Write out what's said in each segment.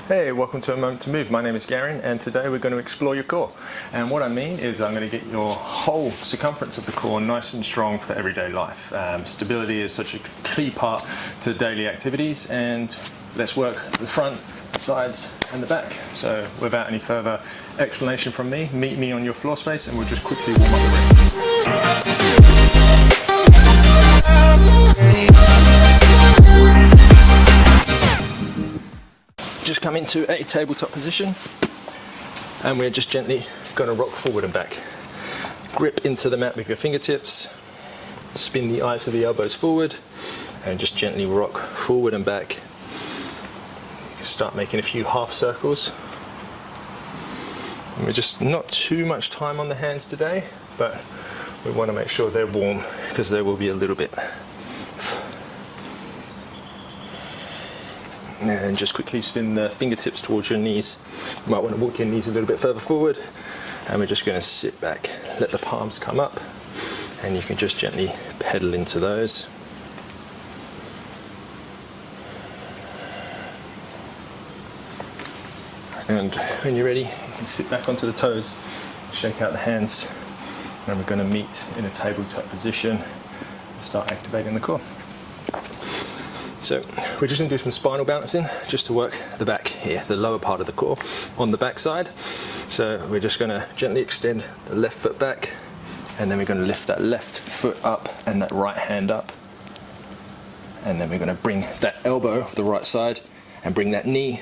Hey, welcome to A Moment to Move. My name is Garen and today we're going to explore your core. And what I mean is I'm going to get your whole circumference of the core nice and strong for everyday life. Stability is such a key part to daily activities, and let's work the front, the sides and the back. So without any further explanation from me, meet me on your floor space and we'll just quickly warm up the wrists. Just come into a tabletop position and we're just gently going to rock forward and back. Grip into the mat with your fingertips, spin the eyes of the elbows forward and just gently rock forward and back. You can start making a few half circles. And we're just not too much time on the hands today, but we want to make sure they're warm because they will be a little bit. And just quickly spin the fingertips towards your knees. You might want to walk your knees a little bit further forward, and we're just going to sit back, let the palms come up, and you can just gently pedal into those. And when you're ready, you can sit back onto the toes, shake out the hands, and we're going to meet in a tabletop position and start activating the core. So we're just going to do some spinal balancing just to work the back here, the lower part of the core on the back side. So we're just going to gently extend the left foot back, and then we're going to lift that left foot up and that right hand up. And then we're going to bring that elbow of the right side and bring that knee,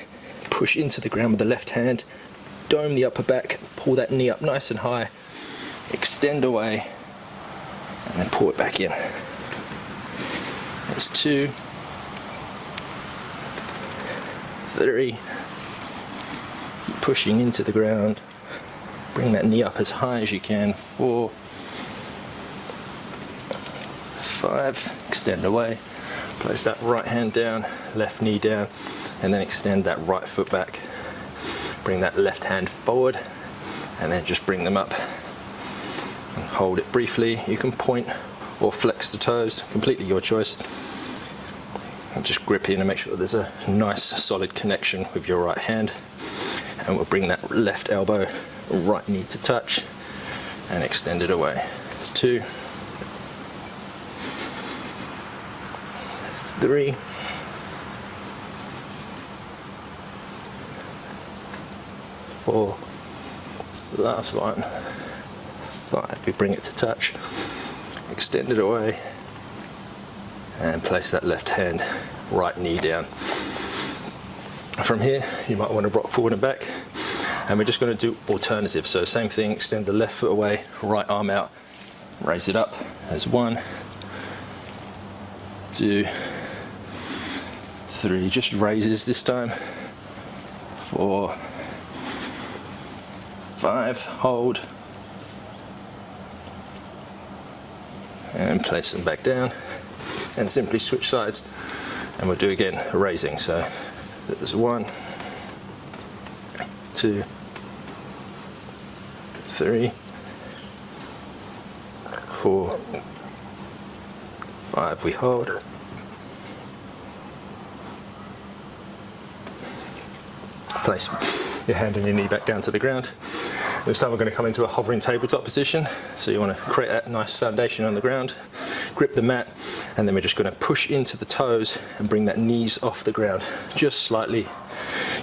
push into the ground with the left hand, dome the upper back, pull that knee up nice and high, extend away, and then pull it back in. There's 2, 3, keep pushing into the ground, bring that knee up as high as you can, 4, 5, extend away, place that right hand down, left knee down, and then extend that right foot back, bring that left hand forward, and then just bring them up and hold it briefly. You can point or flex the toes, completely your choice. And just grip in and make sure there's a nice solid connection with your right hand, and we'll bring that left elbow, right knee to touch and extend it away. It's 2, 3, 4, last one, 5. We bring it to touch, extend it away, and place that left hand, right knee down. From here, you might want to rock forward and back, and we're just going to do alternatives. So same thing, extend the left foot away, right arm out, raise it up. There's 1, 2, 3, just raises this time, 4, 5, hold, and place them back down. And simply switch sides, and we'll do again a raising. So there's 1, 2, 3, 4, 5. We hold, place your hand and your knee back down to the ground. This time we're going to come into a hovering tabletop position. So you want to create that nice foundation on the ground, grip the mat, and then we're just going to push into the toes and bring that knees off the ground just slightly.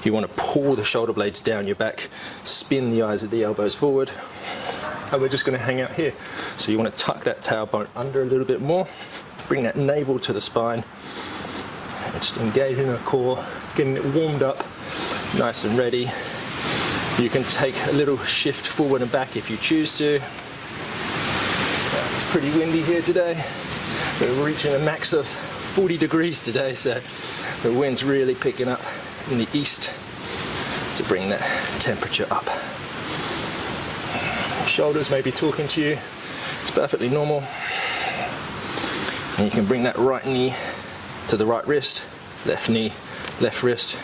You want to pull the shoulder blades down your back, spin the eyes of the elbows forward, and we're just going to hang out here. So you want to tuck that tailbone under a little bit more, bring that navel to the spine, and just engaging the core, getting it warmed up, nice and ready. You can take a little shift forward and back if you choose to. It's pretty windy here today. We're reaching a max of 40 degrees today, so the wind's really picking up in the east to bring that temperature up. Shoulders may be talking to you. It's perfectly normal. And you can bring that right knee to the right wrist, left knee, left wrist,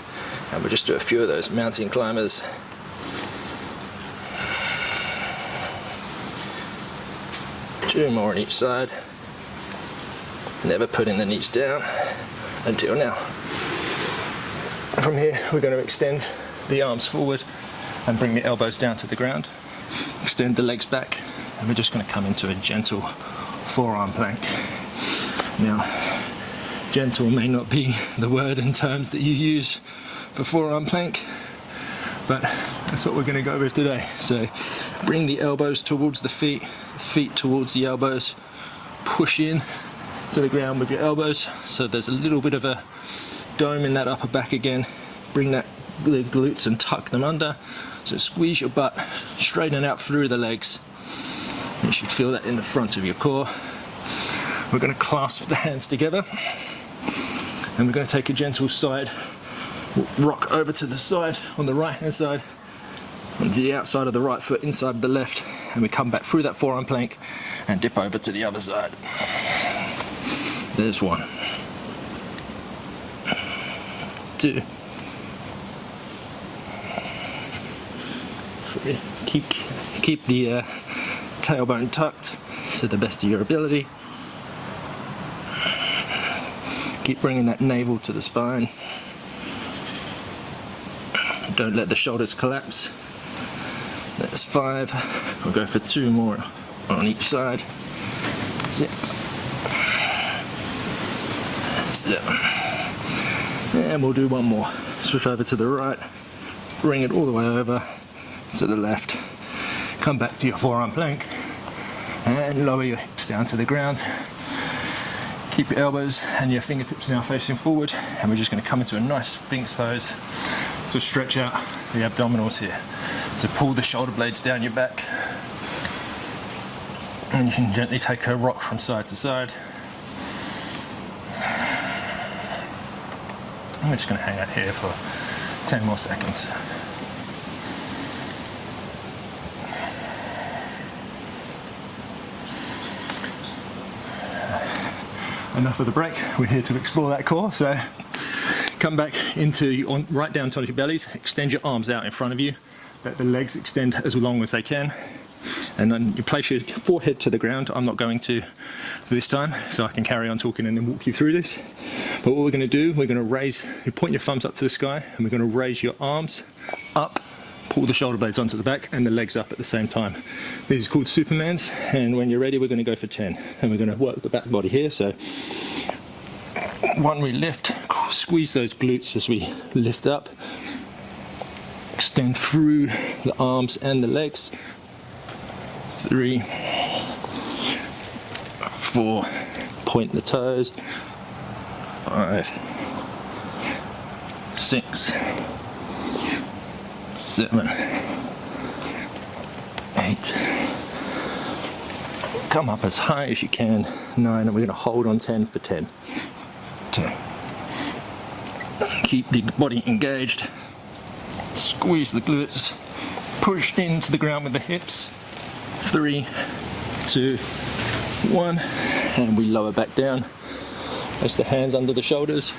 and we'll just do a few of those mountain climbers. Two more on each side. Never putting the knees down until now. From here, we're going to extend the arms forward and bring the elbows down to the ground. Extend the legs back, and we're just going to come into a gentle forearm plank. Now, gentle may not be the word and terms that you use for forearm plank, but that's what we're going to go with today. So bring the elbows towards the feet, feet towards the elbows, push in to the ground with your elbows so there's a little bit of a dome in that upper back again. Bring the glutes and tuck them under. So squeeze your butt, straighten out through the legs. You should feel that in the front of your core. We're going to clasp the hands together, and we're going to take a gentle side rock over to the side on the right hand side, onto the outside of the right foot, inside of the left, and we come back through that forearm plank and dip over to the other side. There's 1, 2, 3. Keep the tailbone tucked to the best of your ability. Keep bringing that navel to the spine. Don't let the shoulders collapse. That's 5. We'll go for 2 more on each side. 6, 7. And we'll do 1 more. Switch over to the right. Bring it all the way over to the left. Come back to your forearm plank and lower your hips down to the ground. Keep your elbows and your fingertips now facing forward, and we're just going to come into a nice Sphinx pose to stretch out the abdominals here. So pull the shoulder blades down your back, and you can gently take a rock from side to side. And we're just going to hang out here for 10 more seconds. Enough of the break, we're here to explore that core, so come back into right down to your bellies, extend your arms out in front of you, let the legs extend as long as they can, and then you place your forehead to the ground. I'm not going to this time, so I can carry on talking and then walk you through this. But what we're going to do, we're going to raise, you point your thumbs up to the sky, and we're going to raise your arms up, pull the shoulder blades onto the back and the legs up at the same time. These are called Supermans, and when you're ready we're going to go for 10, and we're going to work the back body here. So 1, we lift, squeeze those glutes as we lift up, extend through the arms and the legs. 3, 4, point the toes. 5, 6, 7, 8. Come up as high as you can. 9, and we're going to hold on 10 for 10. 10. Keep the body engaged. Squeeze the glutes. Push into the ground with the hips. 3, 2, 1, and we lower back down. Place the hands under the shoulders.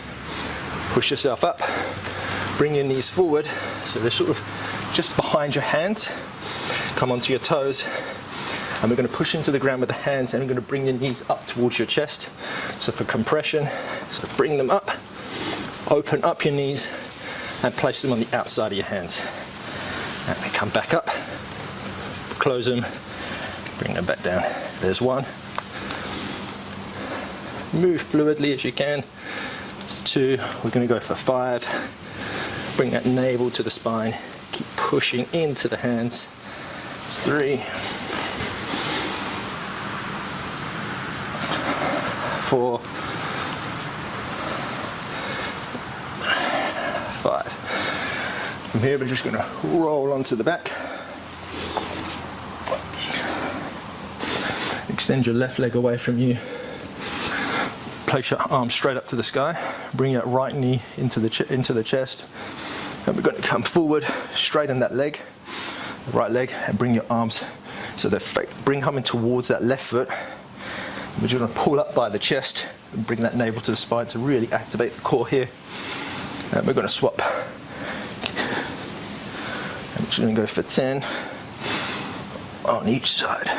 Push yourself up. Bring your knees forward, so they're sort of just behind your hands. Come onto your toes, and we're going to push into the ground with the hands, and we're going to bring your knees up towards your chest. So for compression, so bring them up, open up your knees, and place them on the outside of your hands. And we come back up, close them, bring them back down. There's 1. Move fluidly as you can. There's 2. We're going to go for 5. Bring that navel to the spine. Keep pushing into the hands. It's 3, 4, 5. From here, we're just going to roll onto the back. Extend your left leg away from you. Place your arms straight up to the sky. Bring your right knee into the chest. And we're going to come forward, straighten that leg, right leg, and bring your arms so they're coming towards that left foot. We're just going to pull up by the chest and bring that navel to the spine to really activate the core here. And we're going to swap. I'm just going to go for 10 on each side.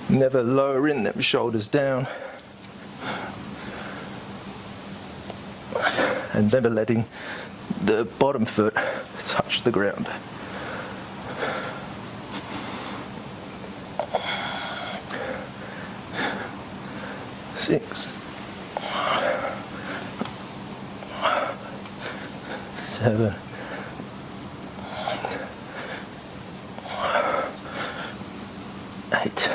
Never lowering them shoulders down. and never letting the bottom foot touch the ground. Six, 7, 8,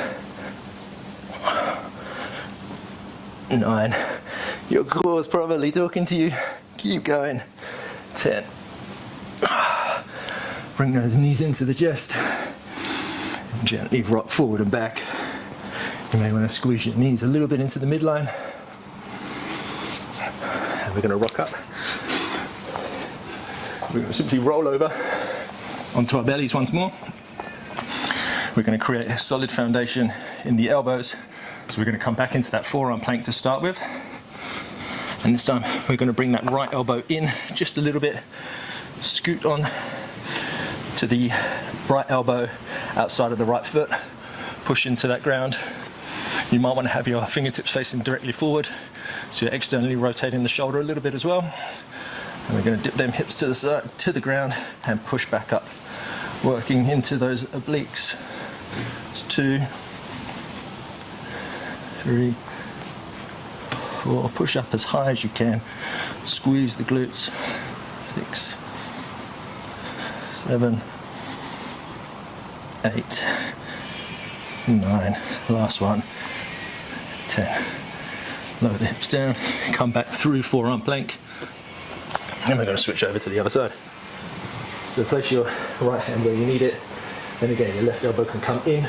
9. Your core is probably talking to you. Keep going. 10. Bring those knees into the chest. And gently rock forward and back. You may want to squeeze your knees a little bit into the midline. And we're going to rock up. We're going to simply roll over onto our bellies once more. We're going to create a solid foundation in the elbows. So we're going to come back into that forearm plank to start with. And this time we're going to bring that right elbow in just a little bit, scoot on to the right elbow outside of the right foot, push into that ground. You might want to have your fingertips facing directly forward, so you're externally rotating the shoulder a little bit as well. And we're going to dip them hips to the side, to the ground, and push back up, working into those obliques. It's 2, 3, 4, push up as high as you can, squeeze the glutes. 6, 7, 8, 9, last one, 10. Lower the hips down, come back through forearm plank, and we're going to switch over to the other side. So place your right hand where you need it, and again your left elbow can come in,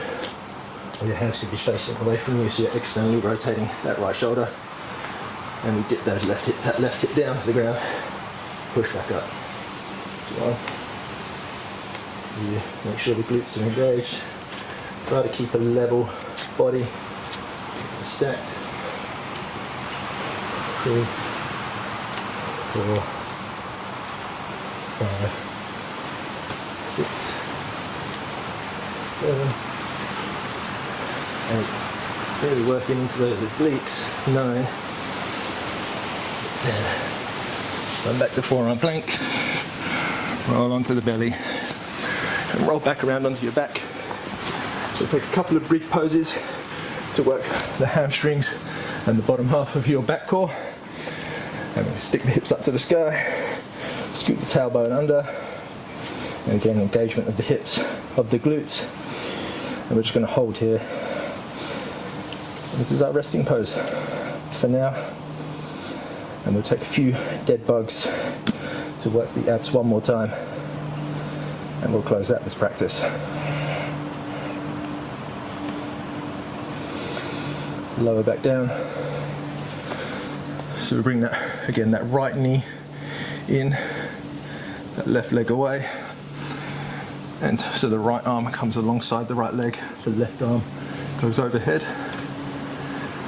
or your hands could be facing away from you, so you're externally rotating that right shoulder. And we dip that left hip down to the ground, push back up. 1. So make sure the glutes are engaged. Try to keep a level body, stacked. 3, 4, 5, 6, 7, 8. Really working into those obliques. 9. 10. Run back to forearm plank, roll onto the belly, and roll back around onto your back. So take a couple of bridge poses to work the hamstrings and the bottom half of your back core. And we'll stick the hips up to the sky, scoot the tailbone under, and again engagement of the hips, of the glutes. And we're just going to hold here. This is our resting pose for now. And we'll take a few dead bugs to work the abs one more time, and we'll close out this practice. Lower back down. So we bring that, again, that right knee in, that left leg away, and so the right arm comes alongside the right leg, the left arm goes overhead,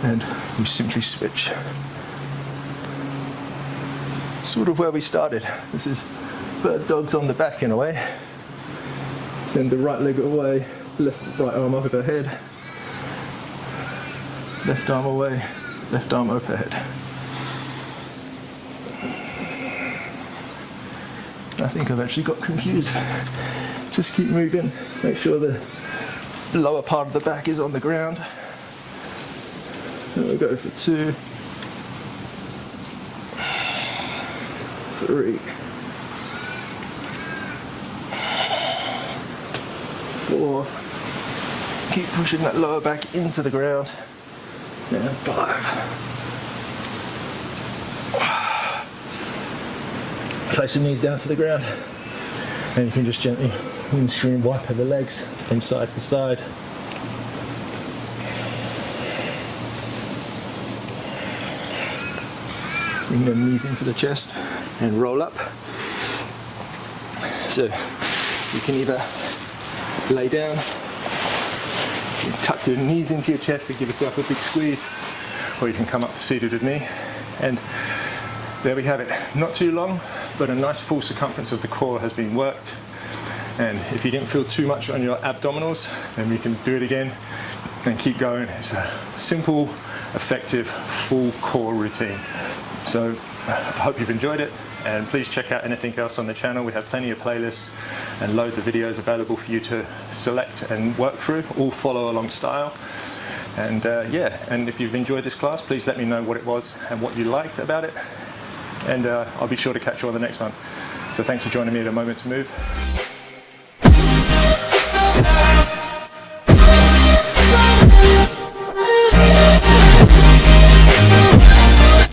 and we simply switch. Sort of where we started. This is bird dogs on the back in a way. Send the right leg away, right arm up overhead, left arm away, left arm overhead. I think I've actually got confused. Just keep moving. Make sure the lower part of the back is on the ground. And we'll go for 2, 3, 4. Keep pushing that lower back into the ground. And 5. Place the knees down to the ground, and you can just gently windscreen wipe the legs from side to side. Bring the knees into the chest and roll up. So you can either lay down, you tuck your knees into your chest to give yourself a big squeeze, or you can come up to seated with me. And there we have it. Not too long, but a nice full circumference of the core has been worked. And if you didn't feel too much on your abdominals, then we can do it again and keep going. It's a simple, effective, full core routine. So I hope you've enjoyed it, and please check out anything else on the channel. We have plenty of playlists and loads of videos available for you to select and work through, all follow along style. And yeah, and if you've enjoyed this class, please let me know what it was and what you liked about it, and I'll be sure to catch you on the next one. So thanks for joining me at A Moment to Move.